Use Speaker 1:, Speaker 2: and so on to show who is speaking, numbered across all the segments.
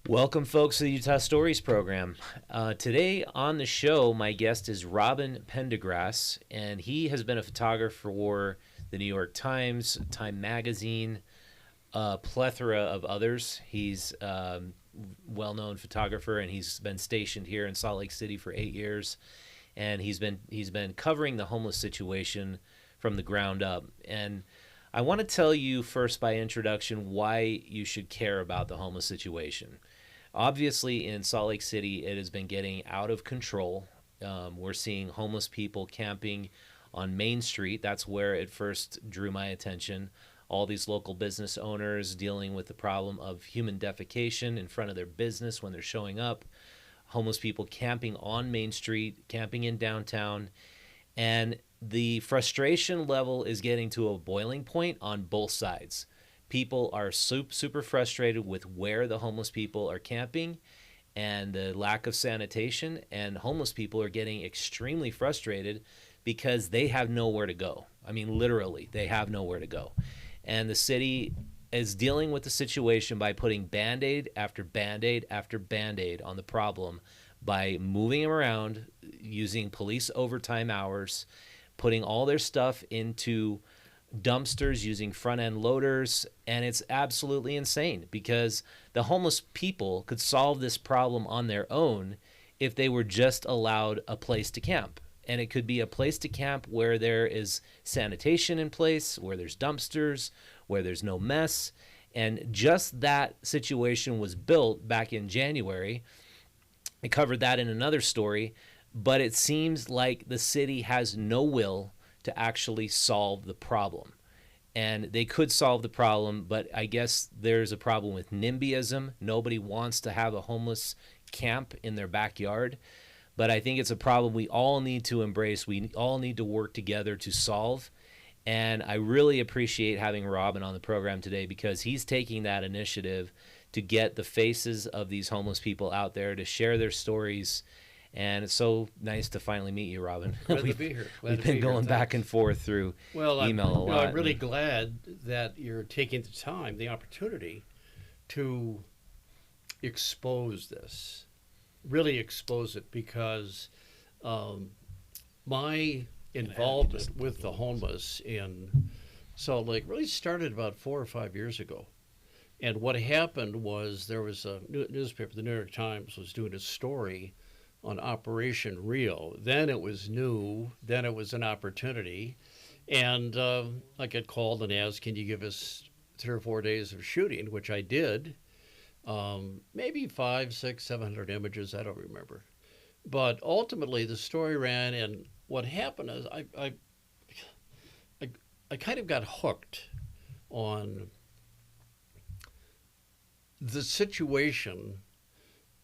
Speaker 1: Welcome, folks, to the Utah Stories program. Today on the show, my guest is Robin Pendergrast, and he has been a photographer for the New York Times, Time Magazine, a plethora of others. He's a well-known photographer, and he's been stationed here in Salt Lake City for 8 years, and he's been covering the homeless situation from the ground up. And I want to tell you first by introduction why you should care about the homeless situation. Obviously, in Salt Lake City, it has been getting out of control. We're seeing homeless people camping on Main Street. That's where it first drew my attention. All these local business owners dealing with the problem of human defecation in front of their business when they're showing up. Homeless people camping on Main Street, camping in downtown. And the frustration level is getting to a boiling point on both sides. People are super frustrated with where the homeless people are camping and the lack of sanitation, and homeless people are getting extremely frustrated because they have nowhere to go. I mean, literally, they have nowhere to go. And the city is dealing with the situation by putting Band-Aid after Band-Aid after Band-Aid on the problem by moving them around, using police overtime hours, putting all their stuff into dumpsters, using front-end loaders, and it's absolutely insane because the homeless people could solve this problem on their own if they were just allowed a place to camp. And it could be a place to camp where there is sanitation in place, where there's dumpsters, where there's no mess. And just that situation was built back in January. I covered that in another story, but it seems like the city has no will to actually solve the problem. And they could solve the problem, but I guess there's a problem with NIMBYism. Nobody wants to have a homeless camp in their backyard. But I think it's a problem we all need to embrace. We all need to work together to solve. And I really appreciate having Robin on the program today because he's taking that initiative to get the faces of these homeless people out there to share their stories. And it's so nice to finally meet you, Robin.
Speaker 2: Glad to be here.
Speaker 1: We've been going back and forth through email a lot.
Speaker 2: I'm really glad that you're taking the time, the opportunity to expose this, really expose it, because my involvement with the homeless in Salt Lake really started about 4 or 5 years ago. And what happened was there was a newspaper, the New York Times, was doing a story on Operation Rio. Then it was new. Then it was an opportunity. And I got called and asked, can you give us 3 or 4 days of shooting, which I did. Maybe 500, 600, 700 images, I don't remember. But ultimately, the story ran, and what happened is I kind of got hooked on the situation.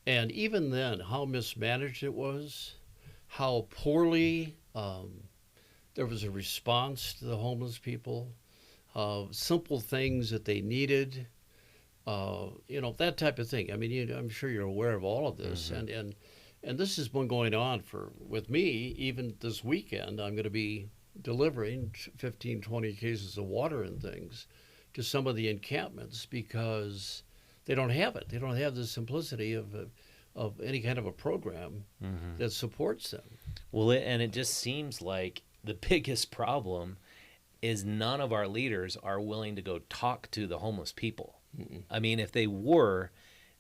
Speaker 2: And even then, how mismanaged it was, how poorly there was a response to the homeless people, simple things that they needed, that type of thing. I mean, I'm sure you're aware of all of this. Mm-hmm. And this has been going on with me, even this weekend. I'm going to be delivering 15, 20 cases of water and things to some of the encampments because they don't have it. They don't have the simplicity of any kind of a program mm-hmm. that supports them.
Speaker 1: Well, it just seems like the biggest problem is none of our leaders are willing to go talk to the homeless people. Mm-mm. I mean, if they were,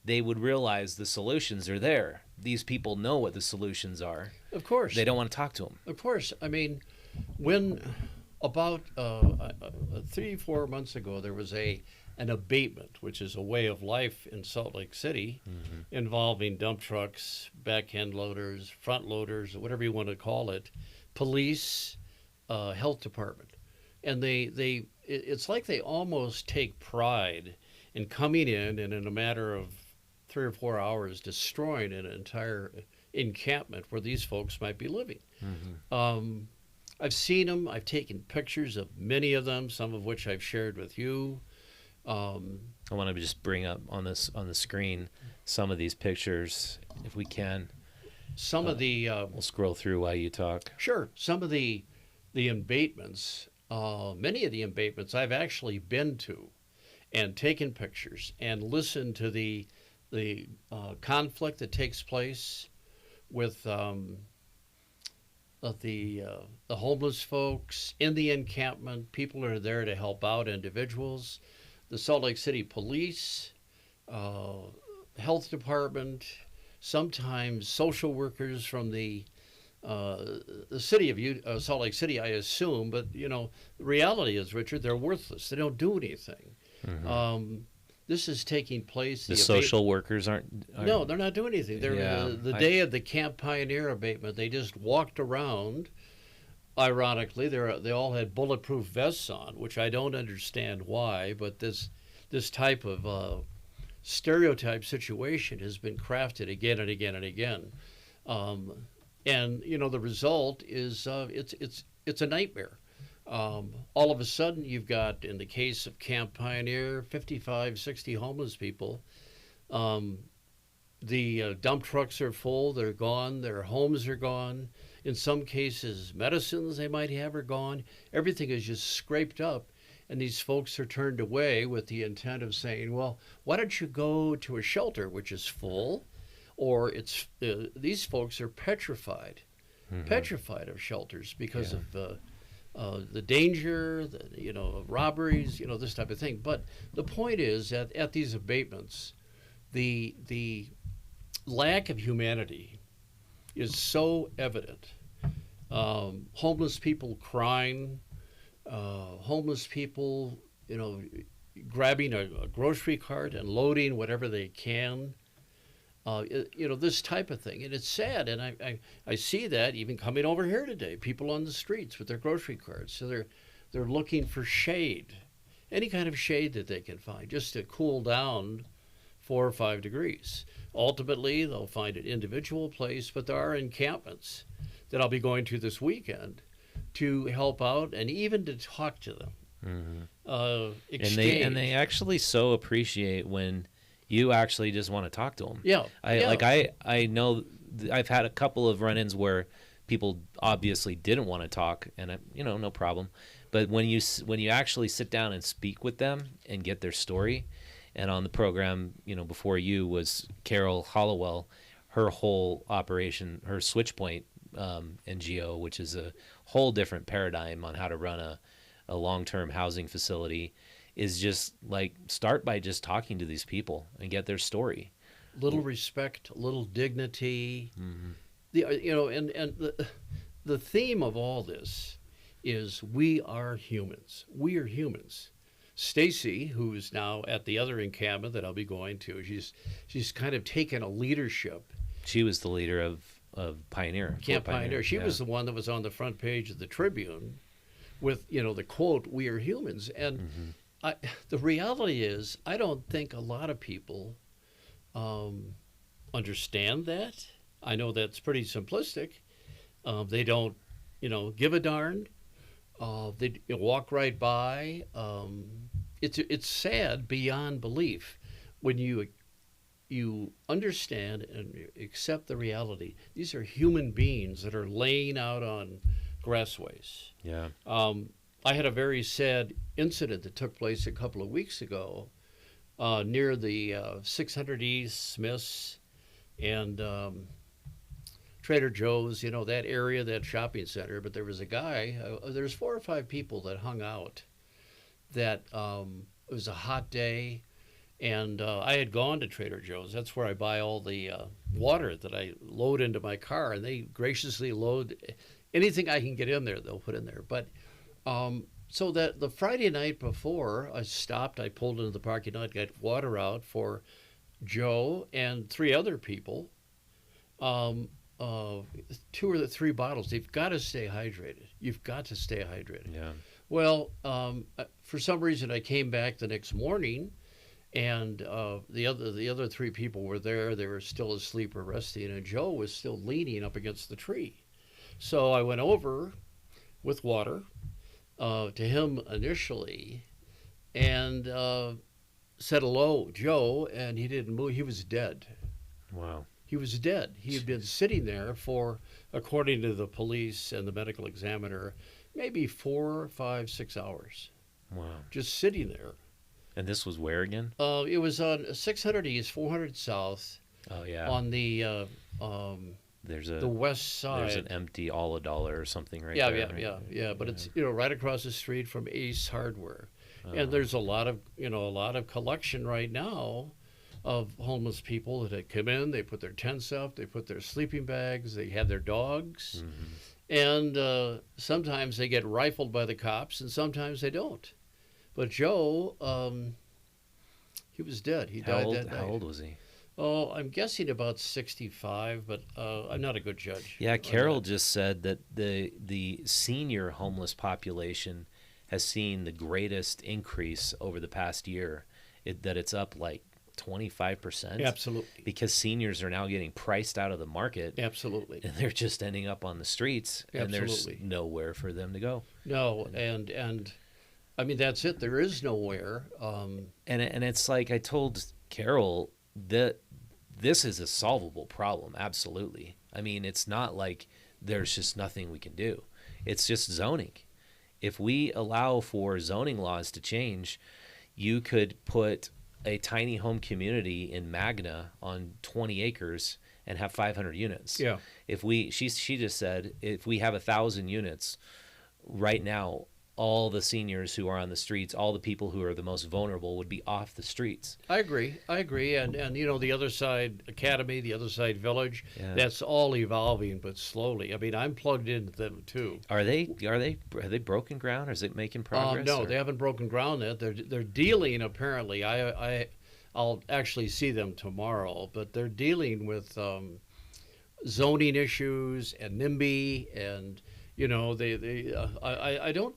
Speaker 1: they would realize the solutions are there. These people know what the solutions are.
Speaker 2: Of course.
Speaker 1: They don't want to talk to them.
Speaker 2: Of course. I mean, when about 3-4 months ago, there was an abatement, which is a way of life in Salt Lake City, mm-hmm. involving dump trucks, back-end loaders, front loaders, whatever you want to call it, police, health department. And it's like they almost take pride in coming in and in a matter of 3 or 4 hours destroying an entire encampment where these folks might be living. Mm-hmm. I've seen them. I've taken pictures of many of them, some of which I've shared with you.
Speaker 1: I want to just bring up on the screen some of these pictures, if we can.
Speaker 2: Some of the
Speaker 1: we'll scroll through while you talk.
Speaker 2: Sure. Some of the embankments, many of the embankments I've actually been to, and taken pictures and listened to the the conflict that takes place with the homeless folks in the encampment. People are there to help out individuals. The Salt Lake City Police, Health Department, sometimes social workers from the city of Salt Lake City, I assume. But the reality is, Richard, they're worthless. They don't do anything.
Speaker 1: Mm-hmm.
Speaker 2: This is taking place.
Speaker 1: The social workers aren't.
Speaker 2: No, they're not doing anything. They're
Speaker 1: Yeah,
Speaker 2: the day of the Camp Pioneer abatement. They just walked around. Ironically, they all had bulletproof vests on, which I don't understand why. But this type of stereotype situation has been crafted again and again and again, and the result is it's a nightmare. All of a sudden, you've got, in the case of Camp Pioneer, 55, 60 homeless people. The dump trucks are full. They're gone. Their homes are gone. In some cases, medicines they might have are gone. Everything is just scraped up, and these folks are turned away with the intent of saying, well, why don't you go to a shelter which is full? Or these folks are petrified of shelters because of the danger, robberies, this type of thing. But the point is that at these abatements, the lack of humanity is so evident. Homeless people crying, homeless people, grabbing a grocery cart and loading whatever they can. This type of thing. And it's sad. And I see that even coming over here today, people on the streets with their grocery carts. So they're looking for shade, any kind of shade that they can find, just to cool down 4 or 5 degrees. Ultimately, they'll find an individual place, but there are encampments that I'll be going to this weekend to help out and even to talk to them.
Speaker 1: And they actually so appreciate when you actually just want to talk to them.
Speaker 2: Yeah.
Speaker 1: I know I've had a couple of run-ins where people obviously didn't want to talk, and no problem. But when you actually sit down and speak with them and get their story, and on the program, before you was Carol Hollowell, her whole operation, her Switchpoint NGO, which is a whole different paradigm on how to run a long-term housing facility, is just like start by just talking to these people and get their story.
Speaker 2: Little respect, little dignity. The theme of all this is we are humans. We are humans. Stacy, who's now at the other encampment that I'll be going to, she's kind of taken a leadership.
Speaker 1: She was the leader of Pioneer.
Speaker 2: Camp Pioneer. She was the one that was on the front page of the Tribune with, the quote, "We are humans." And the reality is, I don't think a lot of people understand that. I know that's pretty simplistic. They don't, give a darn. They walk right by. It's sad beyond belief when you understand and accept the reality. These are human beings that are laying out on grassways.
Speaker 1: Yeah.
Speaker 2: I had a very sad incident that took place a couple of weeks ago near the 600 East, Smith's, and Trader Joe's, that area, that shopping center. But there was a guy, there's 4 or 5 people that hung out that it was a hot day. And I had gone to Trader Joe's. That's where I buy all the water that I load into my car. And they graciously load anything I can get in there, they'll put in there. But so that the Friday night before, I stopped, I pulled into the parking lot, got water out for Joe and 3 other people. 2 or 3 bottles. You've got to stay hydrated. You've got to stay hydrated.
Speaker 1: Yeah.
Speaker 2: Well, for some reason, I came back the next morning, and the other 3 people were there. They were still asleep or resting, and Joe was still leaning up against the tree. So I went over with water to him initially, and said hello, Joe, and he didn't move. He was dead.
Speaker 1: Wow.
Speaker 2: He was dead. He had been sitting there for, according to the police and the medical examiner, maybe 4, 5, 6 hours.
Speaker 1: Wow.
Speaker 2: Just sitting there.
Speaker 1: And this was where again?
Speaker 2: It was on 600 East, 400 South,
Speaker 1: Oh yeah.
Speaker 2: on the west
Speaker 1: There's an
Speaker 2: side.
Speaker 1: empty all a dollar or something right
Speaker 2: Yeah,
Speaker 1: there,
Speaker 2: yeah,
Speaker 1: right?
Speaker 2: yeah, yeah. But it's right across the street from Ace Hardware, and
Speaker 1: Oh.
Speaker 2: there's a lot of collection right now of homeless people that come in. They put their tents up, they put their sleeping bags, they have their dogs,
Speaker 1: Mhm.
Speaker 2: and sometimes they get rifled by the cops, and sometimes they don't. But Joe, he was dead. He
Speaker 1: How
Speaker 2: died
Speaker 1: old?
Speaker 2: that
Speaker 1: How
Speaker 2: night.
Speaker 1: old was he?
Speaker 2: Oh, I'm guessing about 65, but I'm not a good judge
Speaker 1: Yeah,
Speaker 2: on
Speaker 1: Carol
Speaker 2: that.
Speaker 1: just said that the senior homeless population has seen the greatest increase over the past year. That it's up like 25%
Speaker 2: Absolutely,
Speaker 1: because seniors are now getting priced out of the market
Speaker 2: absolutely,
Speaker 1: and they're just ending up on the streets and there's
Speaker 2: absolutely.
Speaker 1: nowhere for them to go.
Speaker 2: No,
Speaker 1: And
Speaker 2: and I mean that's it. There is nowhere.
Speaker 1: and it's like I told Carol that this is a solvable problem, absolutely. I mean, it's not like there's just nothing we can do. It's just zoning. If we allow for zoning laws to change, you could put a tiny home community in Magna on 20 acres and have 500 units.
Speaker 2: Yeah,
Speaker 1: If we, she just said, if we have 1,000 units right now, all the seniors who are on the streets, all the people who are the most vulnerable would be off the streets.
Speaker 2: I agree. I agree. And the other side academy, the other side village,
Speaker 1: Yeah.
Speaker 2: that's all evolving, but slowly. I mean, I'm plugged into them too.
Speaker 1: Are they broken ground? Or is it making progress?
Speaker 2: No,
Speaker 1: or?
Speaker 2: they haven't broken ground yet. They're dealing apparently. I'll actually see them tomorrow, but they're dealing with zoning issues and NIMBY, and I don't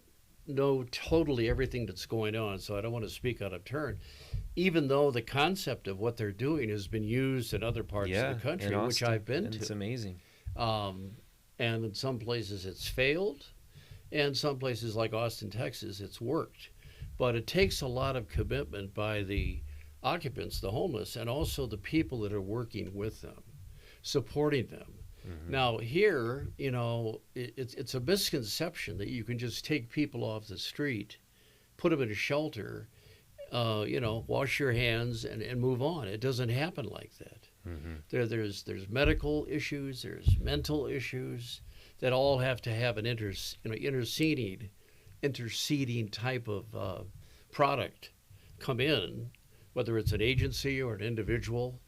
Speaker 2: know totally everything that's going on, so I don't want to speak out of turn. Even though the concept of what they're doing has been used in other parts
Speaker 1: Yeah,
Speaker 2: of the
Speaker 1: in
Speaker 2: country, which
Speaker 1: Austin,
Speaker 2: I've been
Speaker 1: and it's
Speaker 2: to,
Speaker 1: amazing.
Speaker 2: and in some places it's failed, and some places like Austin, Texas, it's worked. But it takes a lot of commitment by the occupants, the homeless, and also the people that are working with them, supporting them.
Speaker 1: Hmm.
Speaker 2: Now, here, it's a misconception that you can just take people off the street, put them in a shelter, wash your hands and move on. It doesn't happen like that.
Speaker 1: Hmm.
Speaker 2: There's medical issues, there's mental issues that all have to have an interceding type of product come in, whether it's an agency or an individual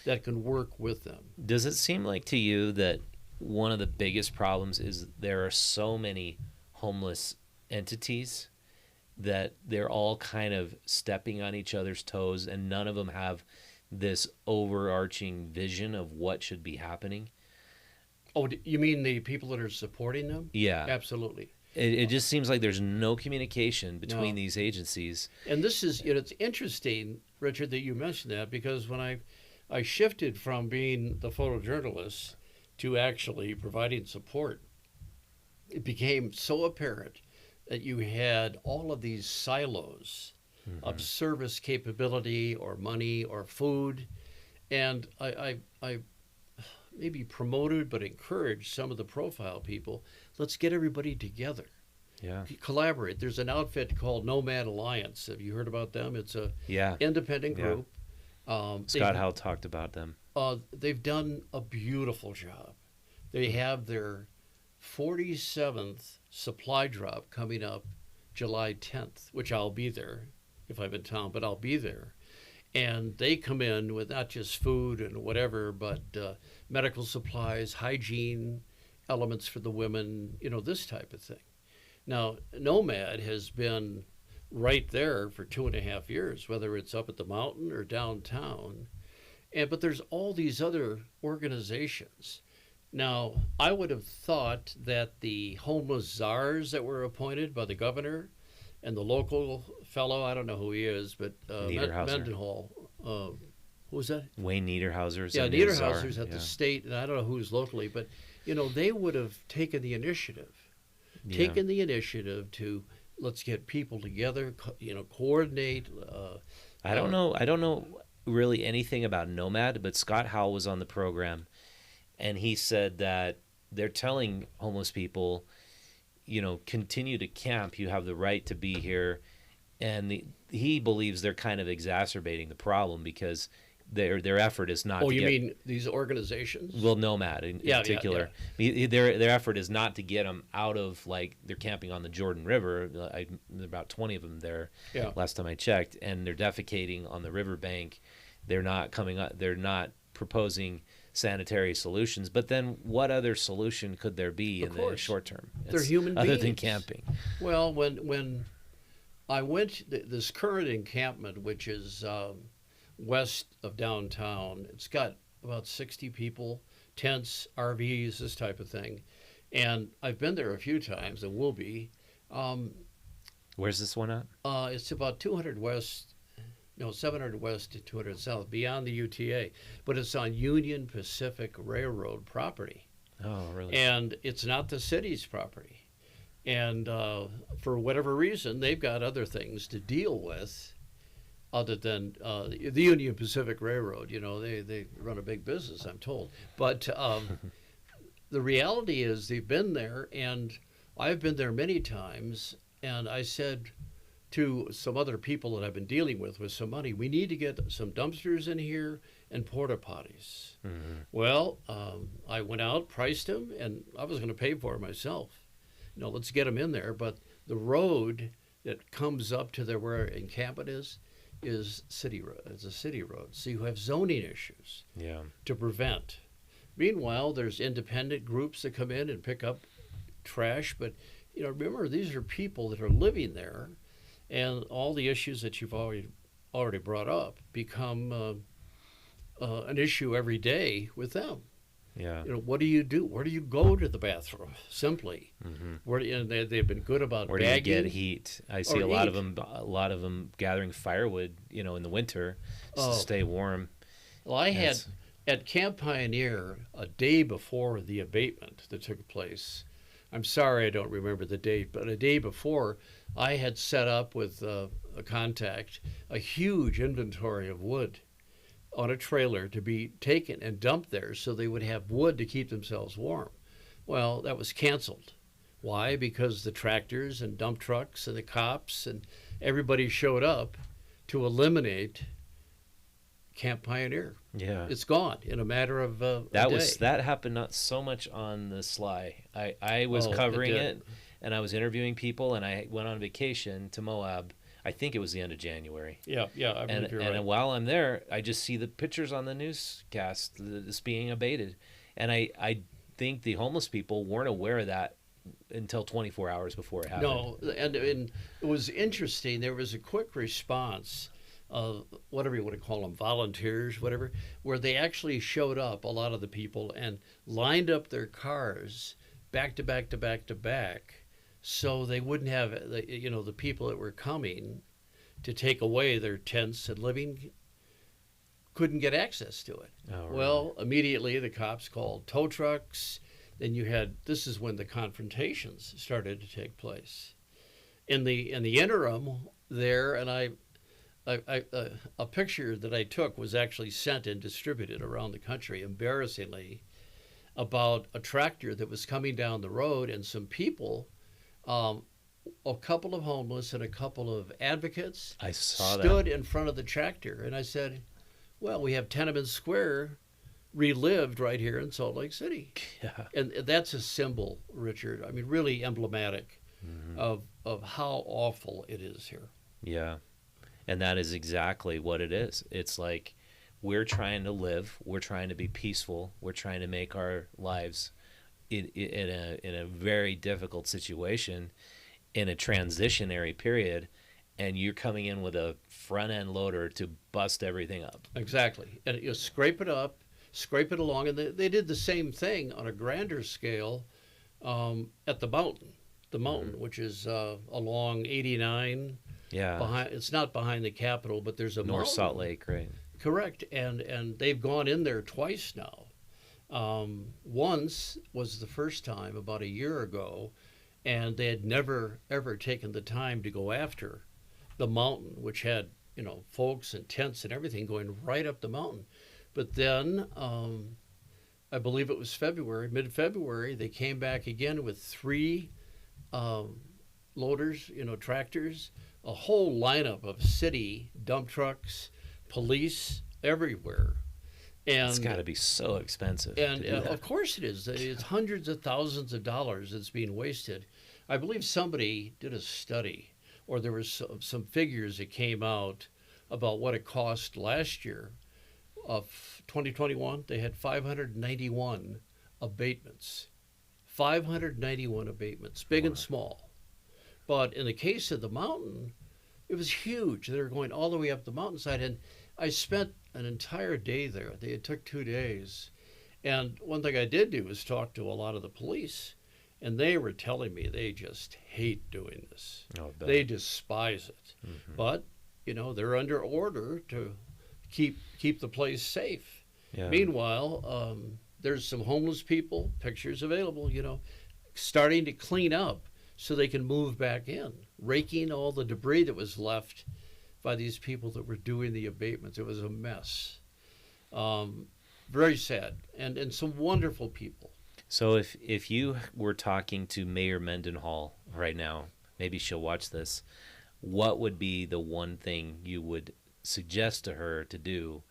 Speaker 2: that can work with them.
Speaker 1: Does it seem like to you that one of the biggest problems is there are so many homeless entities that they're all kind of stepping on each other's toes and none of them have this overarching vision of what should be happening?
Speaker 2: Oh, you mean the people that are supporting them?
Speaker 1: Yeah.
Speaker 2: Absolutely.
Speaker 1: It just seems like there's no communication between
Speaker 2: No.
Speaker 1: these agencies.
Speaker 2: And this is, it's interesting, Richard, that you mentioned that, because when I shifted from being the photojournalist to actually providing support, it became so apparent that you had all of these silos of service capability or money or food. And I maybe promoted but encouraged some of the profile people. Let's get everybody together,
Speaker 1: Yeah.
Speaker 2: collaborate. There's an outfit called Nomad Alliance. Have you heard about them? It's a
Speaker 1: Yeah.
Speaker 2: independent
Speaker 1: Yeah.
Speaker 2: group.
Speaker 1: Scott Howe talked about them.
Speaker 2: They've done a beautiful job. They have their 47th supply drop coming up July 10th, which I'll be there if I'm in town, but I'll be there. And they come in with not just food and whatever, but medical supplies, hygiene elements for the women, this type of thing. Now, Nomad has been right there for 2.5 years, whether it's up at the mountain or downtown. But there's all these other organizations. Now, I would have thought that the homeless czars that were appointed by the governor and the local fellow, I don't know who he is, but
Speaker 1: Niederhauser.
Speaker 2: Mendenhall, who was that?
Speaker 1: Wayne Niederhauser's
Speaker 2: Yeah,
Speaker 1: a new czar.
Speaker 2: Niederhauser's at
Speaker 1: Yeah.
Speaker 2: the state, and I don't know who's locally, but they would have taken the initiative,
Speaker 1: Yeah.
Speaker 2: to let's get people together, coordinate.
Speaker 1: I don't know. I don't know really anything about Nomad, but Scott Howell was on the program, and he said that they're telling homeless people, continue to camp. You have the right to be here, and he believes they're kind of exacerbating the problem because their effort is not
Speaker 2: Oh,
Speaker 1: to
Speaker 2: you
Speaker 1: get,
Speaker 2: mean these organizations?
Speaker 1: well, Nomad in
Speaker 2: Yeah,
Speaker 1: particular. Their effort is not to get them out of, like, they're camping on the Jordan River. There are about 20 of them there
Speaker 2: yeah.
Speaker 1: last time I checked, and they're defecating on the riverbank. They're not coming up. They're not proposing sanitary solutions. But then, what other solution could there be
Speaker 2: Of
Speaker 1: in the
Speaker 2: course.
Speaker 1: short term?
Speaker 2: They're human
Speaker 1: other than
Speaker 2: beings.
Speaker 1: camping.
Speaker 2: Well, when I went this current encampment, which is west of downtown, it's got about 60 people, tents, RVs, this type of thing, and I've been there a few times and will be.
Speaker 1: Where's this one at?
Speaker 2: It's about 200 west, no, 700 west to 200 south, beyond the UTA, but it's on Union Pacific Railroad property.
Speaker 1: Oh, really?
Speaker 2: And it's not the city's property. And for whatever reason, they've got other things to deal with other than the Union Pacific Railroad. You know, they run a big business, I'm told. But the reality is they've been there, and I've been there many times, and I said to some other people that I've been dealing with some money, we need to get some dumpsters in here and porta potties.
Speaker 1: Mm-hmm.
Speaker 2: Well, I went out, priced them, and I was going to pay for it myself. You know, let's get them in there. But the road that comes up to there where encampment is city road. It's a city road, so you have zoning issues to prevent. Meanwhile, there's independent groups that come in and pick up trash, but you know, remember, these are people that are living there, and all the issues that you've already brought up become an issue every day with them.
Speaker 1: Yeah.
Speaker 2: You know, what do you do? Where do you go to the bathroom? Simply,
Speaker 1: Mm-hmm.
Speaker 2: where they've been good about
Speaker 1: Where do you
Speaker 2: bagging.
Speaker 1: get heat? I see
Speaker 2: Or
Speaker 1: a lot
Speaker 2: eat.
Speaker 1: of them gathering firewood, you know, in the winter just to stay warm.
Speaker 2: Well, I had
Speaker 1: Yes.
Speaker 2: at Camp Pioneer a day before the abatement that took place. I'm sorry I don't remember the date, but a day before, I had set up with a contact a huge inventory of wood on a trailer to be taken and dumped there so they would have wood to keep themselves warm. Well, that was canceled. Why? Because the tractors and dump trucks and the cops and everybody showed up to eliminate Camp Pioneer.
Speaker 1: Yeah.
Speaker 2: It's gone in a matter of a day.
Speaker 1: That happened not so much on the sly. I was
Speaker 2: Oh, it
Speaker 1: covering
Speaker 2: did.
Speaker 1: it, and I was interviewing people, and I went on vacation to Moab. I think it was the end of January.
Speaker 2: Yeah, I believe
Speaker 1: And
Speaker 2: you're
Speaker 1: and
Speaker 2: right.
Speaker 1: while I'm there, I just see the pictures on the newscast that's being abated, and I think the homeless people weren't aware of that until 24 hours before it happened.
Speaker 2: No, and it was interesting. There was a quick response of whatever you want to call them, volunteers, whatever, where they actually showed up, a lot of the people, and lined up their cars back to back to back to back, so they wouldn't have, the people that were coming to take away their tents and living couldn't get access to it.
Speaker 1: Oh, really?
Speaker 2: Well, immediately the cops called tow trucks. Then this is when the confrontations started to take place. In the interim there, and a picture that I took was actually sent and distributed around the country, embarrassingly, about a tractor that was coming down the road, and some people, a couple of homeless and a couple of advocates,
Speaker 1: I saw
Speaker 2: stood in front of the tractor, and I said, well, we have Tenement Square relived right here in Salt Lake City.
Speaker 1: Yeah.
Speaker 2: And that's a symbol, Richard. I mean, really emblematic of how awful it is here.
Speaker 1: Yeah. And that is exactly what it is. It's like we're trying to live, we're trying to be peaceful, we're trying to make our lives in a very difficult situation, in a transitionary period, and you're coming in with a front end loader to bust everything up.
Speaker 2: Exactly. And you scrape it up, scrape it along, and they did the same thing on a grander scale at the mountain, which is along 89.
Speaker 1: Yeah.
Speaker 2: It's not behind the Capitol, but there's a
Speaker 1: North
Speaker 2: mountain.
Speaker 1: Salt Lake, right?
Speaker 2: Correct, and they've gone in there twice now. Once was the first time about a year ago, and they had never ever taken the time to go after the mountain, which had folks and tents and everything going right up the mountain. But then I believe it was mid-February, they came back again with 3 loaders, tractors, a whole lineup of city dump trucks, police everywhere.
Speaker 1: It's got
Speaker 2: And
Speaker 1: to be so expensive
Speaker 2: and
Speaker 1: to do that.
Speaker 2: of course it is. It's hundreds of thousands of dollars that's being wasted. I believe somebody did a study, or there was some figures that came out about what it cost last year of 2021. They had 591 abatements. 591 abatements, big and small. But in the case of the mountain, it was huge. They were going all the way up the mountainside, and I spent an entire day there. It took 2 days. And one thing I did do was talk to a lot of the police, and they were telling me they just hate doing this.
Speaker 1: Oh,
Speaker 2: They despise it.
Speaker 1: Mm-hmm.
Speaker 2: But, they're under order to keep the place safe.
Speaker 1: Yeah.
Speaker 2: Meanwhile, there's some homeless people, pictures available, starting to clean up so they can move back in, raking all the debris that was left by these people that were doing the abatements. It was a mess. Very sad. And some wonderful people.
Speaker 1: So if you were talking to Mayor Mendenhall right now, maybe she'll watch this, what would be the one thing you would suggest to her to do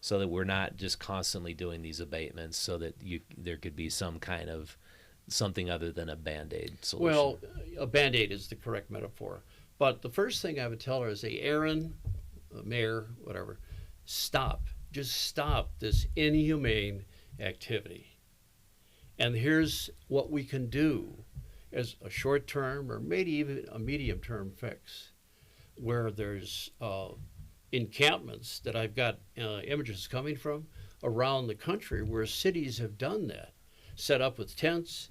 Speaker 1: so that we're not just constantly doing these abatements, so that there could be some kind of something other than a Band-Aid solution?
Speaker 2: Well, a Band-Aid is the correct metaphor. But the first thing I would tell her is, say, Aaron, Mayor, whatever, stop. Just stop this inhumane activity. And here's what we can do as a short-term or maybe even a medium-term fix, where there's encampments that I've got images coming from around the country where cities have done that, set up with tents,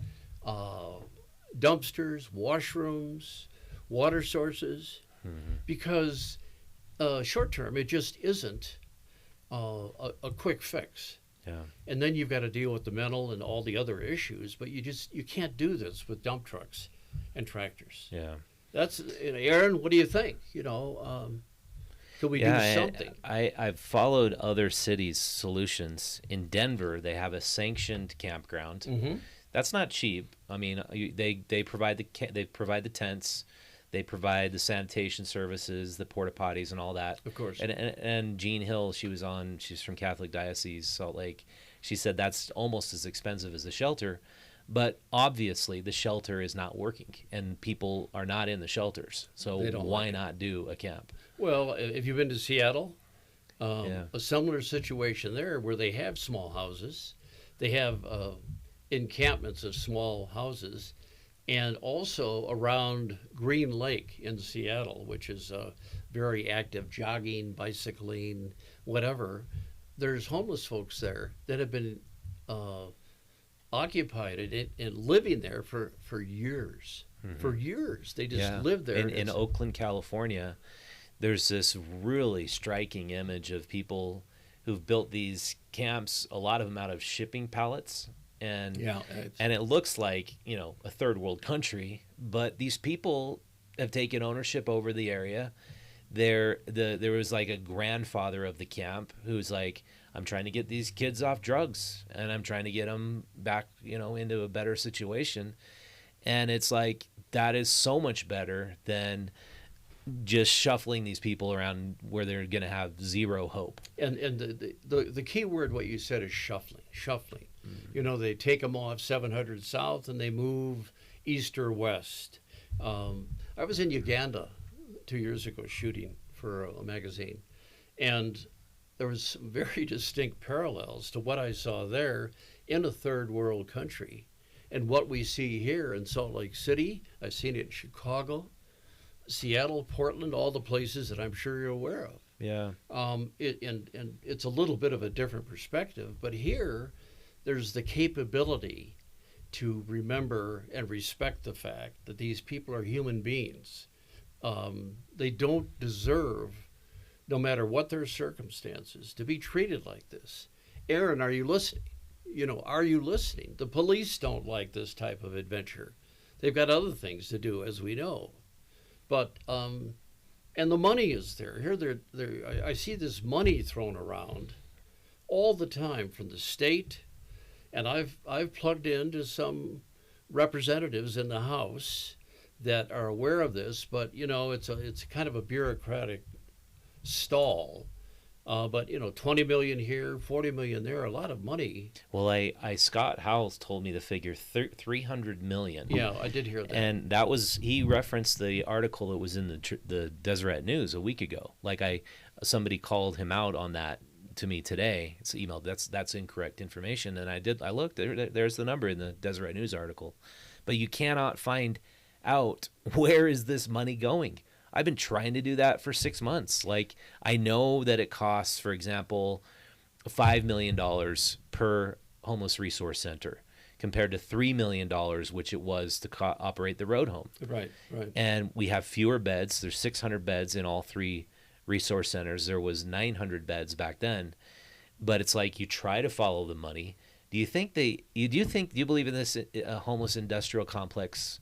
Speaker 2: dumpsters, washrooms, water sources, because short-term, it just isn't a quick fix.
Speaker 1: Yeah.
Speaker 2: And then you've got to deal with the mental and all the other issues, but you can't do this with dump trucks and tractors.
Speaker 1: Yeah.
Speaker 2: That's, Aaron, what do you think? Could we do something?
Speaker 1: I've followed other cities' solutions. In Denver, they have a sanctioned campground.
Speaker 2: Mm-hmm.
Speaker 1: That's not cheap. I mean, they provide the tents, they provide the sanitation services, the porta potties, and all that.
Speaker 2: Of course.
Speaker 1: And Jean Hill, she's from Catholic Diocese Salt Lake. She said that's almost as expensive as the shelter, but obviously the shelter is not working, and people are not in the shelters. So why not do a camp?
Speaker 2: Well, if you've been to Seattle,
Speaker 1: Yeah.
Speaker 2: a similar situation there where they have small houses, they have encampments of small houses, and also around Green Lake in Seattle, which is very active jogging, bicycling, whatever. There's homeless folks there that have been occupied and living there for years.
Speaker 1: Mm-hmm.
Speaker 2: For years, they just live there.
Speaker 1: In Oakland, California, there's this really striking image of people who've built these camps, a lot of them out of shipping pallets. And it looks like, a third world country, but these people have taken ownership over the area. There was like a grandfather of the camp who's like, I'm trying to get these kids off drugs, and I'm trying to get them back, into a better situation. And it's like, that is so much better than just shuffling these people around where they're going to have zero hope.
Speaker 2: And the key word, what you said, is shuffling. Mm-hmm. They take them off 700 South and they move east or west. I was in Uganda 2 years ago shooting for a magazine, and there was some very distinct parallels to what I saw there in a third world country and what we see here in Salt Lake City. I've seen it in Chicago, Seattle, Portland, all the places that I'm sure you're aware of.
Speaker 1: Yeah.
Speaker 2: And it's a little bit of a different perspective, but here there's the capability to remember and respect the fact that these people are human beings. They don't deserve, no matter what their circumstances, to be treated like this. Aaron, are you listening? Are you listening? The police don't like this type of adventure. They've got other things to do, as we know. But and the money is there. Here, I see this money thrown around all the time from the state, and I've plugged into some representatives in the House that are aware of this, but it's kind of a bureaucratic stall. But 20 million here, 40 million there, a lot of money.
Speaker 1: Well, I Scott Howells told me the figure 300 million.
Speaker 2: Yeah, I did hear that.
Speaker 1: And that was, he referenced the article that was in the Deseret News a week ago. Like somebody called him out on that to me today. It's emailed. That's incorrect information. And I looked, there's the number in the Deseret News article. But you cannot find out where is this money going. I've been trying to do that for 6 months. Like, I know that it costs, for example, $5 million per homeless resource center compared to $3 million, which it was to operate the road home.
Speaker 2: Right.
Speaker 1: And we have fewer beds. There's 600 beds in all 3 resource centers. There was 900 beds back then. But it's like, you try to follow the money. Do you believe in this homeless industrial complex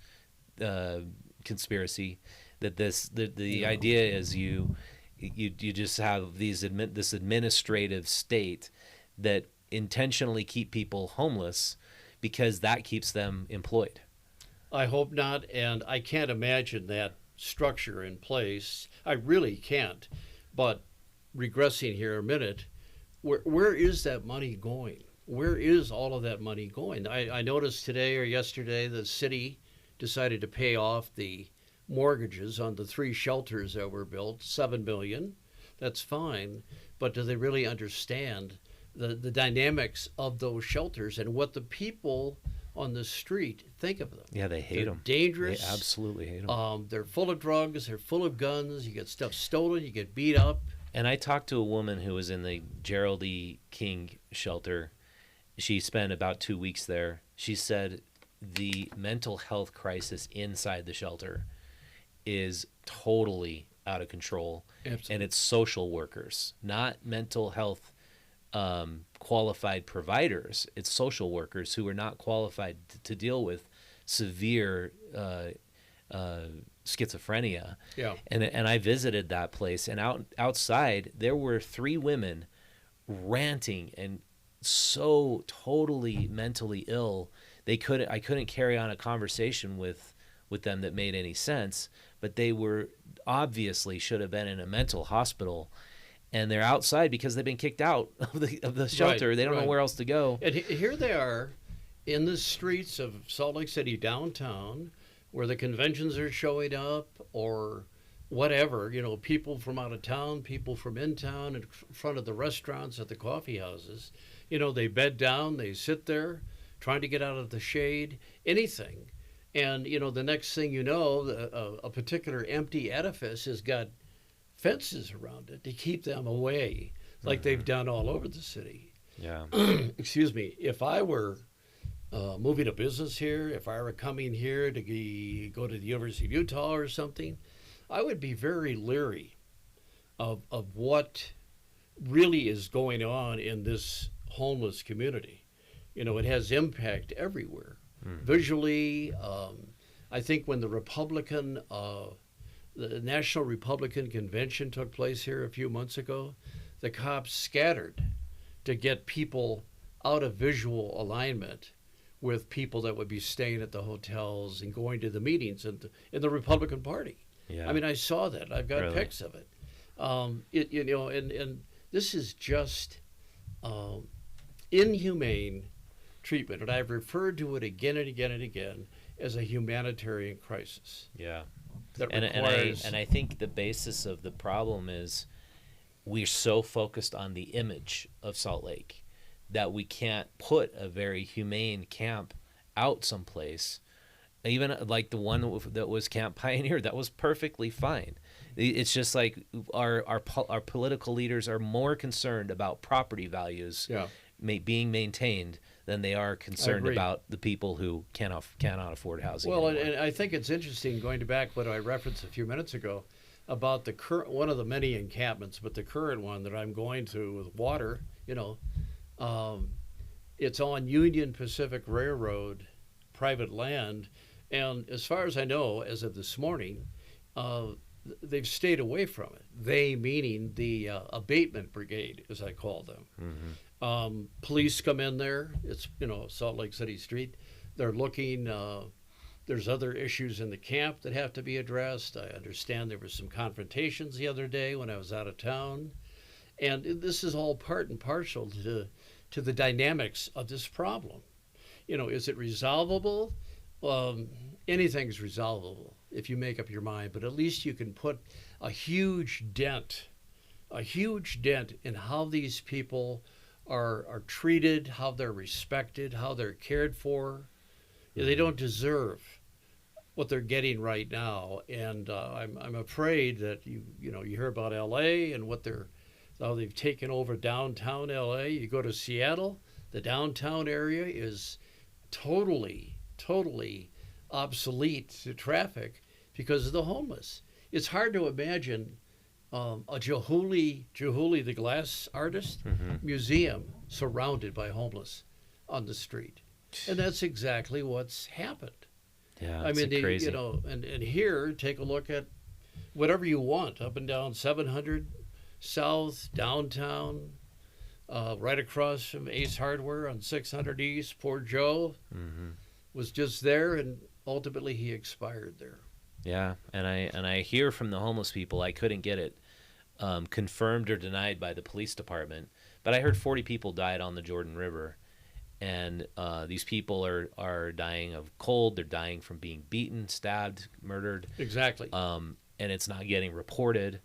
Speaker 1: conspiracy? That the idea is you just have this administrative state that intentionally keep people homeless because that keeps them employed.
Speaker 2: I hope not, and I can't imagine that structure in place. I really can't. But regressing here a minute, where is that money going? Where is all of that money going? I noticed today or yesterday the city decided to pay off the mortgages on the 3 shelters that were built, $7 million. That's fine, but do they really understand the dynamics of those shelters and what the people on the street think of them?
Speaker 1: Yeah, they hate them.
Speaker 2: Dangerous.
Speaker 1: They absolutely hate them.
Speaker 2: They're full of drugs. They're full of guns. You get stuff stolen. You get beat up.
Speaker 1: And I talked to a woman who was in the Gerald E. King shelter. She spent about 2 weeks there. She said the mental health crisis inside the shelter is totally out of control.
Speaker 2: Absolutely.
Speaker 1: And it's social workers, not mental health qualified providers. It's social workers who are not qualified to deal with severe schizophrenia.
Speaker 2: Yeah.
Speaker 1: And I visited that place, and outside there were 3 women ranting and so totally mentally ill. I couldn't carry on a conversation with them that made any sense, but they were obviously should have been in a mental hospital, and they're outside because they've been kicked out of the shelter.
Speaker 2: Right,
Speaker 1: they don't know where else to go.
Speaker 2: And here they are in the streets of Salt Lake City downtown, where the conventions are showing up or whatever, people from out of town, people from in town, in front of the restaurants, at the coffee houses. They bed down, they sit there trying to get out of the shade, anything. And, the next thing you know, a particular empty edifice has got fences around it to keep them away, like they've done all over the city.
Speaker 1: Yeah.
Speaker 2: Excuse me. If I were moving a business here, if I were coming here to go to the University of Utah or something, I would be very leery of what really is going on in this homeless community. It has impact everywhere. Visually, I think when the National Republican Convention took place here a few months ago, the cops scattered to get people out of visual alignment with people that would be staying at the hotels and going to the meetings in the Republican Party.
Speaker 1: Yeah.
Speaker 2: I mean, I saw that. I've got
Speaker 1: Really?
Speaker 2: pics of it. And this is just inhumane treatment, and I've referred to it again and again and again as a humanitarian crisis.
Speaker 1: Yeah.
Speaker 2: That
Speaker 1: And
Speaker 2: requires,
Speaker 1: I think the basis of the problem is we're so focused on the image of Salt Lake that we can't put a very humane camp out someplace. Even like the one that was Camp Pioneer, that was perfectly fine. It's just like our political leaders are more concerned about property values being maintained than they are concerned about the people who cannot afford housing.
Speaker 2: well,
Speaker 1: anymore.
Speaker 2: and I think it's interesting, going back what I referenced a few minutes ago about the current one of the many encampments, but the current one that I'm going to with water. It's on Union Pacific Railroad private land, and as far as I know, as of this morning, they've stayed away from it. They meaning the abatement brigade, as I call them. Police come in there. It's Salt Lake City Street. They're looking There's other issues in the camp that have to be addressed. I understand there were some confrontations the other day when I was out of town. And this is all part and parcel to the dynamics of this problem. Is it resolvable? Anything's resolvable if you make up your mind, but at least you can put a huge dent in how these people are treated, how they're respected, how they're cared for. They don't deserve what they're getting right now, and I'm afraid that you hear about L.A. and how they've taken over downtown L.A. You go to Seattle, the downtown area is totally obsolete to traffic because of the homeless. It's hard to imagine a Chihuly the glass artist museum surrounded by homeless on the street. And that's exactly what's happened.
Speaker 1: Yeah, it's crazy.
Speaker 2: And here, take a look at whatever you want, up and down 700 South, downtown, right across from Ace Hardware on 600 East. Poor Joe was just there, and ultimately he expired there.
Speaker 1: Yeah, and I hear from the homeless people, I couldn't get it confirmed or denied by the police department, but I heard 40 people died on the Jordan River. And these people are dying of cold. They're dying from being beaten, stabbed, murdered.
Speaker 2: Exactly.
Speaker 1: And it's not getting reported.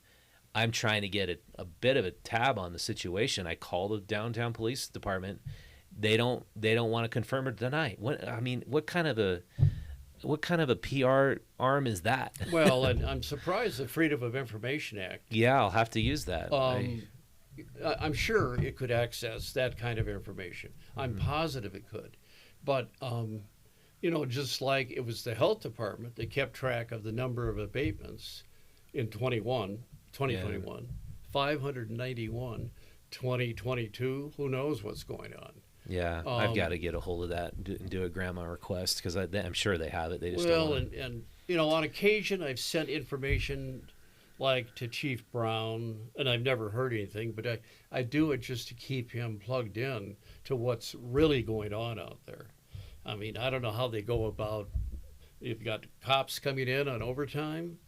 Speaker 1: I'm trying to get a bit of a tab on the situation. I call the downtown police department. They don't want to confirm or deny. What kind of a PR arm is that?
Speaker 2: Well, and I'm surprised the Freedom of Information Act.
Speaker 1: Yeah, I'll have to use that.
Speaker 2: I'm sure it could access that kind of information. I'm positive it could. But, just like it was the health department that kept track of the number of abatements in 2021, 591, 2022, who knows what's going on.
Speaker 1: Yeah, I've got to get a hold of that and do a grandma request because I'm sure they have it. They just don't want it.
Speaker 2: And on occasion I've sent information like to Chief Brown, and I've never heard anything, but I do it just to keep him plugged in to what's really going on out there. I don't know how they go about, you've got cops coming in on overtime,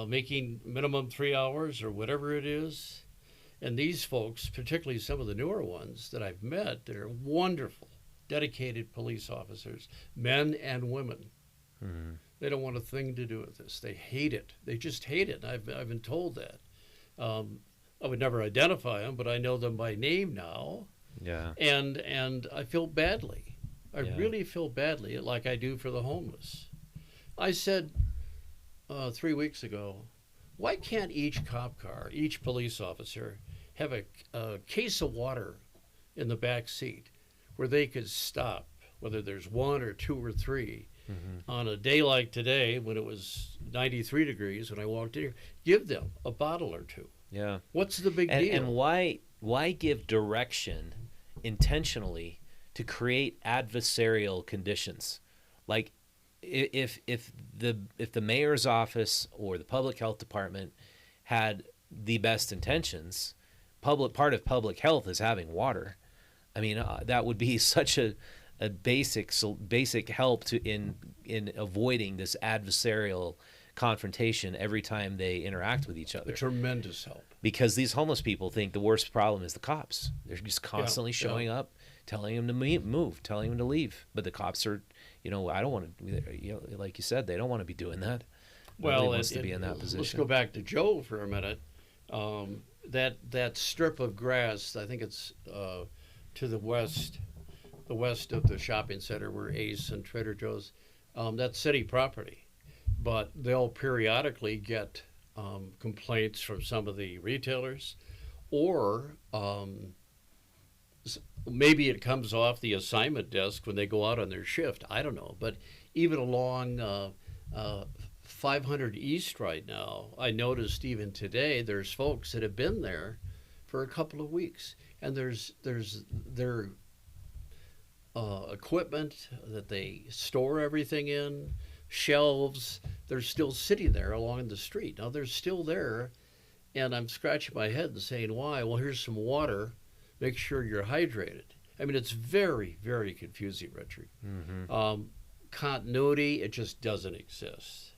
Speaker 2: making minimum 3 hours or whatever it is. And these folks, particularly some of the newer ones that I've met, they're wonderful, dedicated police officers, men and women. They don't want a thing to do with this. They hate it. They just hate it. I've been told that. I would never identify them, but I know them by name now.
Speaker 1: Yeah.
Speaker 2: And I feel badly. I really feel badly, like I do for the homeless. I said 3 weeks ago, why can't each cop car, each police officer, have a case of water in the back seat where they could stop, whether there's one or two or three, on a day like today when it was 93 degrees when I walked in here, give them a bottle or two.
Speaker 1: Yeah.
Speaker 2: What's the big deal?
Speaker 1: And why give direction intentionally to create adversarial conditions? Like if the mayor's office or the public health department had the best intentions, part of public health is having water. That would be such a basic help in avoiding this adversarial confrontation every time they interact with each other.
Speaker 2: A tremendous help.
Speaker 1: Because these homeless people think the worst problem is the cops. They're just constantly showing up, telling them to move, telling them to leave. But the cops are, I don't want to, like you said, they don't want to be doing that. Nobody wants to be in that position.
Speaker 2: Let's go back to Joe for a minute. That strip of grass, I think it's to the west of the shopping center where Ace and Trader Joe's, that's city property. But they'll periodically get complaints from some of the retailers, or maybe it comes off the assignment desk when they go out on their shift. I don't know. But even along 500 East right now, I noticed even today there's folks that have been there for a couple of weeks, and there's their equipment that they store everything in, shelves, they're still sitting there along the street. Now they're still there, and I'm scratching my head and saying, why? Well, here's some water. Make sure you're hydrated. It's very, very confusing, Richard. continuity, it just doesn't exist.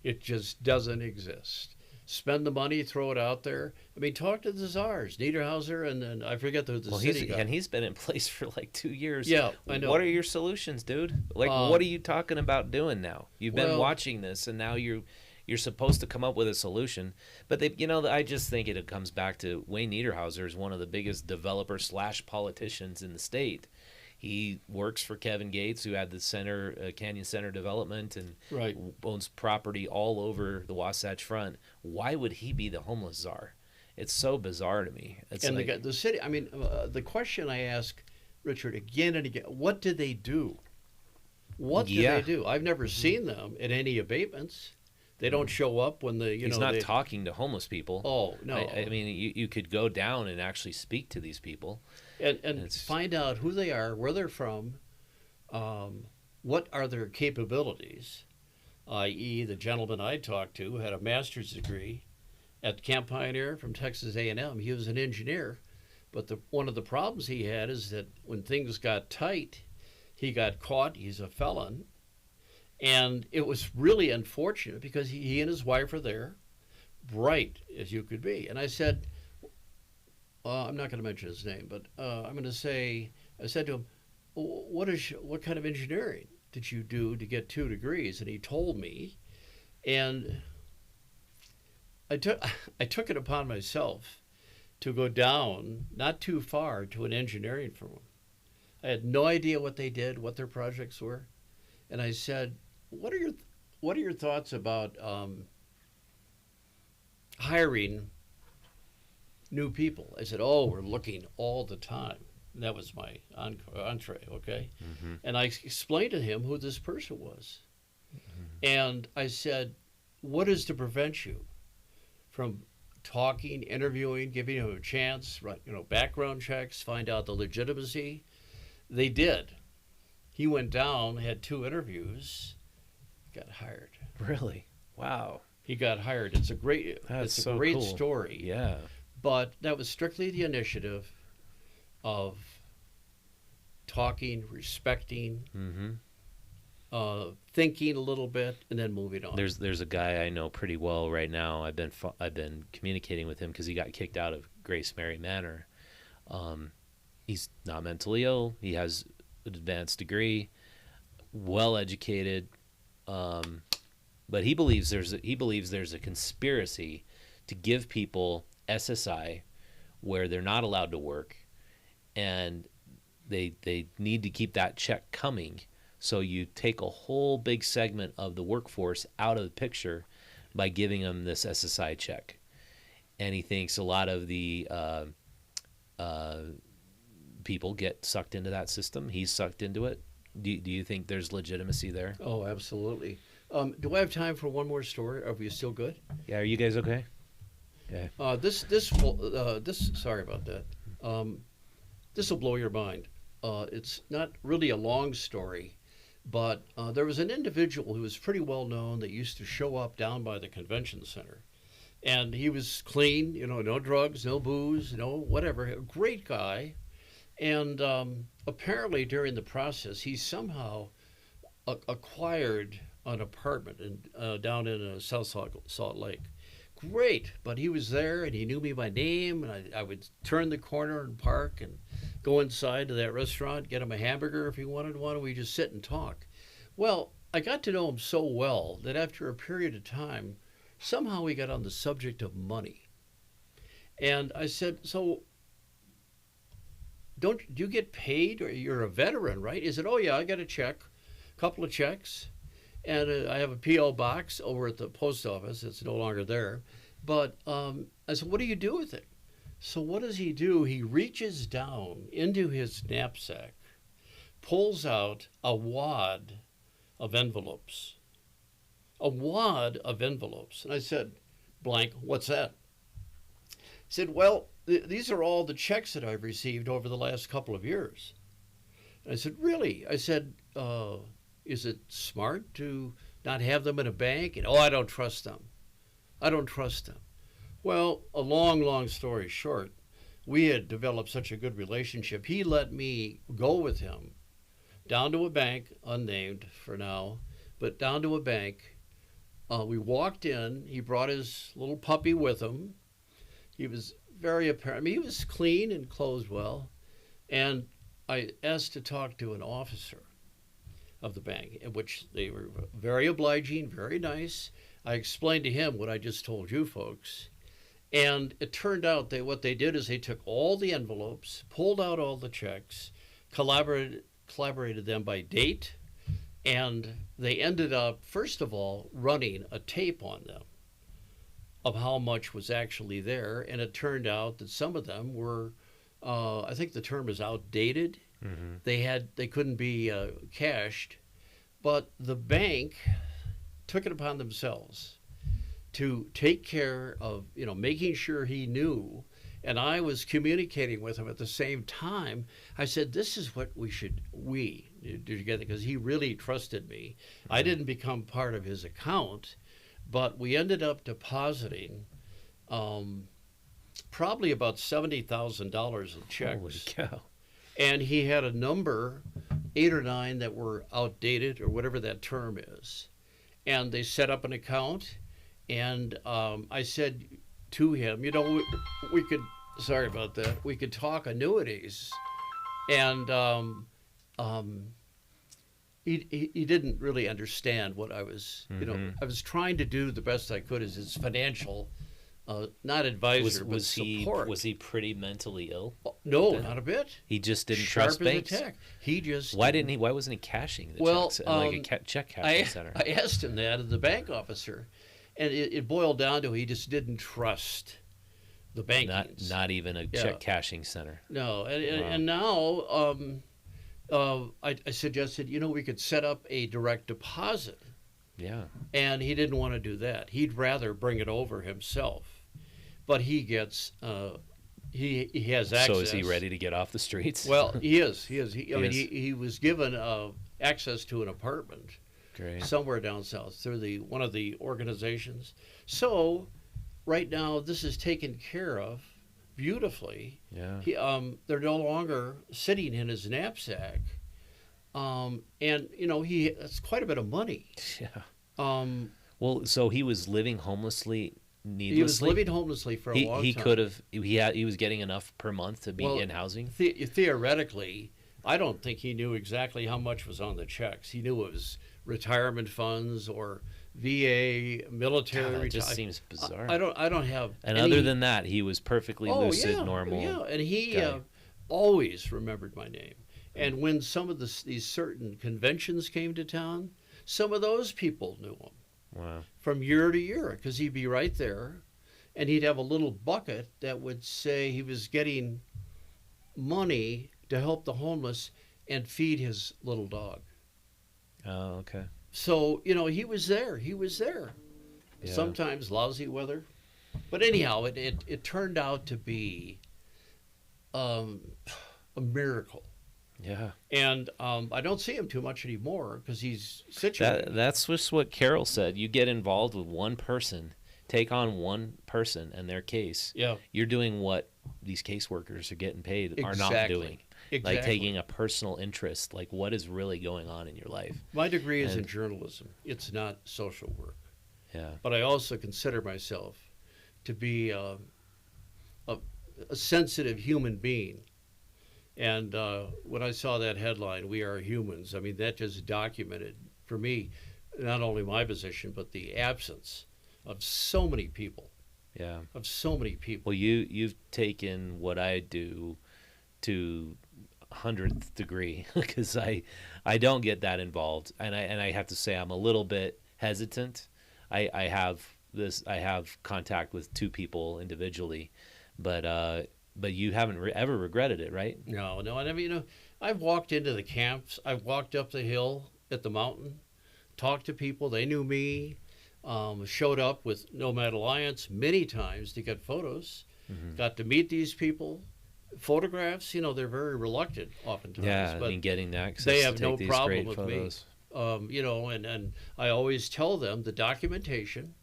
Speaker 2: It just doesn't exist. Spend the money, throw it out there. I mean, talk to the czars, Niederhauser, and then I forget the city guy.
Speaker 1: And he's been in place for like 2 years.
Speaker 2: Yeah, I know.
Speaker 1: What are your solutions, dude? Like, what are you talking about doing now? You've been watching this, and now you're supposed to come up with a solution. But I just think it comes back to Wayne Niederhauser is one of the biggest developer/politicians in the state. He works for Kevin Gates, who had the Canyon Center development and owns property all over the Wasatch Front. Why would he be the homeless czar? It's so bizarre to me.
Speaker 2: The city, I mean, the question I ask Richard again and again, what did they do? What did they do? I've never seen them at any abatements. They don't show up when
Speaker 1: He's not talking to homeless people.
Speaker 2: Oh, no.
Speaker 1: I mean, you could go down and actually speak to these people.
Speaker 2: And find out who they are, where they're from, what are their capabilities, i.e. the gentleman I talked to had a master's degree at Camp Pioneer from Texas A&M. He was an engineer, but one of the problems he had is that when things got tight, he got caught. He's a felon. And it was really unfortunate because he and his wife are there, bright as you could be. And I said, I'm not going to mention his name, but I'm going to say, I said to him, what kind of engineering did you do to get 2 degrees? And he told me, and I took it upon myself to go down, not too far, to an engineering firm. I had no idea what they did, what their projects were. And I said, what are your thoughts about hiring new people? I said, we're looking all the time. And that was my entree, okay? Mm-hmm. And I explained to him who this person was. Mm-hmm. And I said, what is to prevent you from talking, interviewing, giving him a chance, background checks, find out the legitimacy? They did. He went down, had 2 interviews, got hired.
Speaker 1: Really? Wow.
Speaker 2: He got hired. It's a great
Speaker 1: cool
Speaker 2: story.
Speaker 1: Yeah.
Speaker 2: But that was strictly the initiative of talking, respecting, thinking a little bit, and then moving on.
Speaker 1: There's a guy I know pretty well right now. I've been communicating with him because he got kicked out of Grace Mary Manor. He's not mentally ill. He has an advanced degree, well educated, but he believes there's a conspiracy to give people SSI where they're not allowed to work, and they need to keep that check coming. So you take a whole big segment of the workforce out of the picture by giving them this SSI check, and he thinks a lot of the people get sucked into that system. He's sucked into it. Do you think there's legitimacy there?
Speaker 2: Oh, absolutely. Do I have time for one more story? Are we still good?
Speaker 1: Yeah. Are you guys okay? Okay.
Speaker 2: Sorry about that. This will blow your mind. It's not really a long story, but there was an individual who was pretty well known that used to show up down by the convention center. And he was clean, no drugs, no booze, no whatever. A great guy. And apparently during the process, he somehow acquired an apartment down in South Salt Lake. Great, but he was there and he knew me by name, and I would turn the corner and park and go inside to that restaurant, get him a hamburger if he wanted one, and we just sit and talk. Well, I got to know him so well that after a period of time, somehow we got on the subject of money. And I said, so do you get paid? Or you're a veteran, right? He said, oh yeah, I got a couple of checks. And I have a P.O. box over at the post office. It's no longer there. But I said, what do you do with it? So what does he do? He reaches down into his knapsack, pulls out a wad of envelopes. A wad of envelopes. And I said, blank, what's that? He said, well, these are all the checks that I've received over the last couple of years. And I said, really? I said, is it smart to not have them in a bank? And, I don't trust them. I don't trust them. Well, a long story short, we had developed such a good relationship. He let me go with him down to a bank, unnamed for now, but down to a bank. We walked in. He brought his little puppy with him. He was very apparent. I mean, he was clean and clothed well. And I asked to talk to an officer of the bank, in which they were very obliging, very nice. I explained to him what I just told you folks. And it turned out that what they did is they took all the envelopes, pulled out all the checks, collaborated them by date, and they ended up, first of all, running a tape on them of how much was actually there. And it turned out that some of them were, I think the term is outdated. Mm-hmm. They couldn't be cashed, but the bank took it upon themselves to take care of, making sure he knew. And I was communicating with him at the same time. I said, this is what did you get it? Because he really trusted me. Mm-hmm. I didn't become part of his account, but we ended up depositing probably about $70,000 in checks.
Speaker 1: Holy cow.
Speaker 2: And he had a number, 8 or 9, that were outdated or whatever that term is. And they set up an account. And I said to him, we could, sorry about that, we could talk annuities. And he didn't really understand what I was, I was trying to do the best I could as his financial, not advisor, but support.
Speaker 1: Was he pretty mentally ill?
Speaker 2: No, not a bit.
Speaker 1: He just didn't
Speaker 2: Sharp
Speaker 1: trust banks.
Speaker 2: As a tack. He just
Speaker 1: why wasn't he cashing the checks like a check cashing center?
Speaker 2: I asked him that as the bank officer. And it boiled down to he just didn't trust the bank.
Speaker 1: Not even a check cashing center.
Speaker 2: No, and now I suggested, we could set up a direct deposit.
Speaker 1: Yeah.
Speaker 2: And he didn't want to do that. He'd rather bring it over himself. But he gets, he has access.
Speaker 1: So is he ready to get off the streets?
Speaker 2: Well, he is. He was given access to an apartment.
Speaker 1: Great.
Speaker 2: Somewhere down south through one of the organizations. So right now this is taken care of beautifully.
Speaker 1: Yeah.
Speaker 2: They're no longer sitting in his knapsack. And it's quite a bit of money.
Speaker 1: Yeah. Well, so he was living homelessly, needlessly.
Speaker 2: He was living homelessly for a long time.
Speaker 1: He could have. He was getting enough per month to be in housing.
Speaker 2: Theoretically, I don't think he knew exactly how much was on the checks. He knew it was retirement funds or VA, military.
Speaker 1: It just seems bizarre.
Speaker 2: I don't have.
Speaker 1: And other than that, he was perfectly lucid, normal.
Speaker 2: Yeah, and he always remembered my name. And when some of these certain conventions came to town, some of those people knew him.
Speaker 1: Wow.
Speaker 2: From year to year, because he'd be right there, and he'd have a little bucket that would say he was getting money to help the homeless and feed his little dog.
Speaker 1: Oh, okay.
Speaker 2: So, he was there. He was there. Yeah. Sometimes lousy weather. But anyhow, it turned out to be a miracle.
Speaker 1: Yeah.
Speaker 2: And I don't see him too much anymore because he's situated.
Speaker 1: That's just what Carol said. You get involved with one person, take on one person and their case.
Speaker 2: Yeah.
Speaker 1: You're doing what these caseworkers are getting paid are not doing.
Speaker 2: Exactly.
Speaker 1: Like taking a personal interest, like what is really going on in your life.
Speaker 2: My degree is in journalism. It's not social work.
Speaker 1: Yeah.
Speaker 2: But I also consider myself to be a sensitive human being. And when I saw that headline, "We Are Humans," I mean, that just documented for me not only my position, but the absence of so many people.
Speaker 1: Yeah.
Speaker 2: Of so many people.
Speaker 1: Well, you've taken what I do to 100th degree because I don't get that involved, and I have to say I'm a little bit hesitant. I have contact with 2 people individually, but you haven't ever regretted it, right?
Speaker 2: No, I never. I've walked into the camps. I've walked up the hill at the mountain, talked to people. They knew me. Showed up with Nomad Alliance many times to get photos. Mm-hmm. Got to meet these people. Photographs, they're very reluctant oftentimes.
Speaker 1: Yeah,
Speaker 2: but
Speaker 1: getting access.
Speaker 2: They have
Speaker 1: to
Speaker 2: no
Speaker 1: take
Speaker 2: problem
Speaker 1: these
Speaker 2: with
Speaker 1: photos.
Speaker 2: Me. And I always tell them the documentation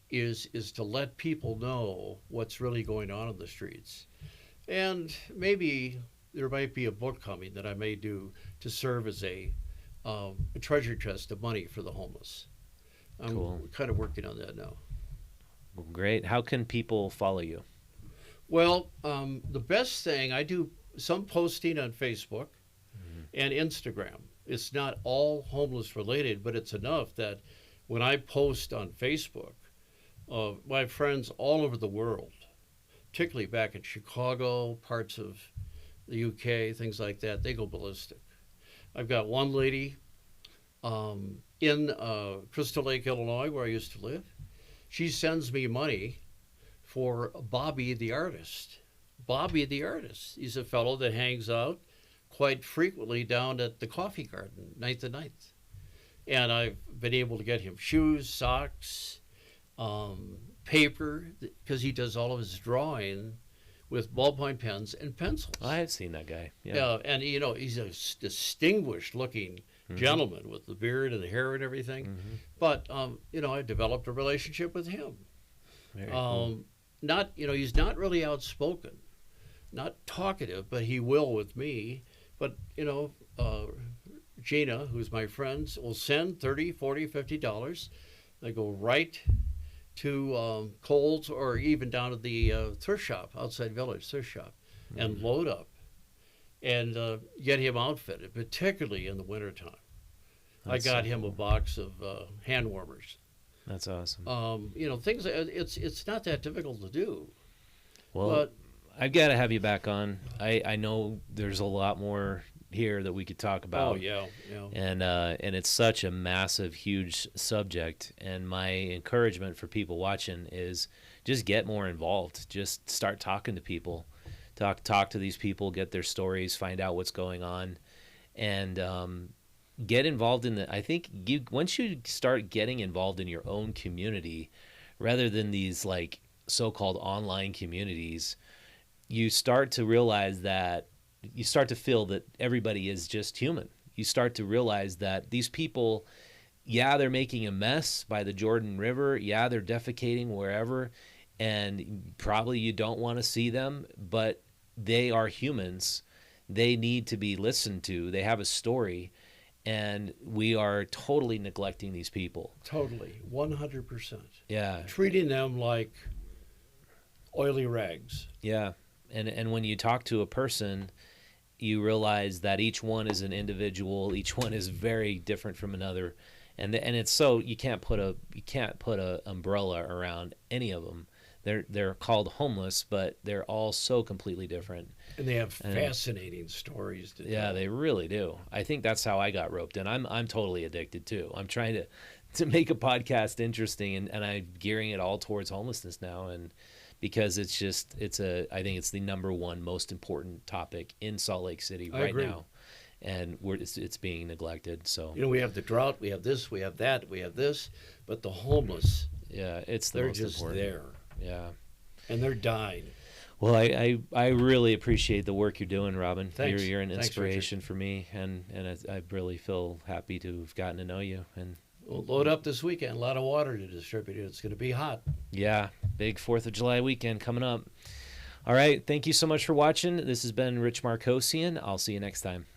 Speaker 2: is to let people know what's really going on in the streets. And maybe there might be a book coming that I may do to serve as a treasure chest of money for the homeless. I'm
Speaker 1: Cool.
Speaker 2: kind of working on that now.
Speaker 1: Well, great. How can people follow you?
Speaker 2: Well, the best thing, I do some posting on Facebook and Instagram. It's not all homeless related, but it's enough that when I post on Facebook, my friends all over the world, particularly back in Chicago, parts of the UK, things like that, they go ballistic. I've got one lady in Crystal Lake, Illinois, where I used to live. She sends me money for Bobby the artist. Bobby the artist. He's a fellow that hangs out quite frequently down at the Coffee Garden, 9th and 9th. And I've been able to get him shoes, socks, paper, because he does all of his drawing with ballpoint pens and pencils.
Speaker 1: I have seen that guy. Yeah.
Speaker 2: Yeah, and he's a distinguished looking gentleman with the beard and the hair and everything. But I developed a relationship with him.
Speaker 1: Very cool.
Speaker 2: He's not really outspoken, not talkative, but he will with me. But Gina, who's my friend, will send $30, $40, $50. They go right to Kohl's or even down to the thrift shop, outside village thrift shop, and load up and get him outfitted, particularly in the wintertime. I got him a box of hand warmers.
Speaker 1: That's awesome.
Speaker 2: Things. It's not that difficult to do.
Speaker 1: Well,
Speaker 2: But
Speaker 1: I've got to have you back on. I know there's a lot more here that we could talk about.
Speaker 2: oh yeah.
Speaker 1: And it's such a massive, huge subject. And my encouragement for people watching is just get more involved. Just start talking to people. Talk to these people, get their stories, find out what's going on, and get involved in I think once you start getting involved in your own community, rather than these like so-called online communities, you start to realize that you start to feel that everybody is just human. You start to realize that these people, yeah, they're making a mess by the Jordan River. Yeah, they're defecating wherever, and probably you don't want to see them, but they are humans. They need to be listened to. They have a story. And we are totally neglecting these people.
Speaker 2: Totally, 100%.
Speaker 1: Yeah.
Speaker 2: Treating them like oily rags.
Speaker 1: Yeah. And when you talk to a person, you realize that each one is an individual. Each one is very different from another. And it's so you can't put a umbrella around any of them. They're called homeless, but they're all so completely different.
Speaker 2: And they have fascinating stories to tell.
Speaker 1: Yeah, they really do. I think that's how I got roped in. I'm totally addicted too. I'm trying to make a podcast interesting, and I'm gearing it all towards homelessness now, and because I think it's the number one most important topic in Salt Lake City right now, and it's being neglected. So
Speaker 2: we have the drought, we have this, we have that, we have this, but the homeless,
Speaker 1: yeah,
Speaker 2: they're just important. There.
Speaker 1: Yeah.
Speaker 2: And they're dying.
Speaker 1: Well, I really appreciate the work you're doing, Robin.
Speaker 2: Thanks.
Speaker 1: You're an inspiration for me, and I really feel happy to have gotten to know you. And
Speaker 2: we'll load up this weekend. A lot of water to distribute. It's going to be hot.
Speaker 1: Yeah, big 4th of July weekend coming up. All right, thank you so much for watching. This has been Rich Markosian. I'll see you next time.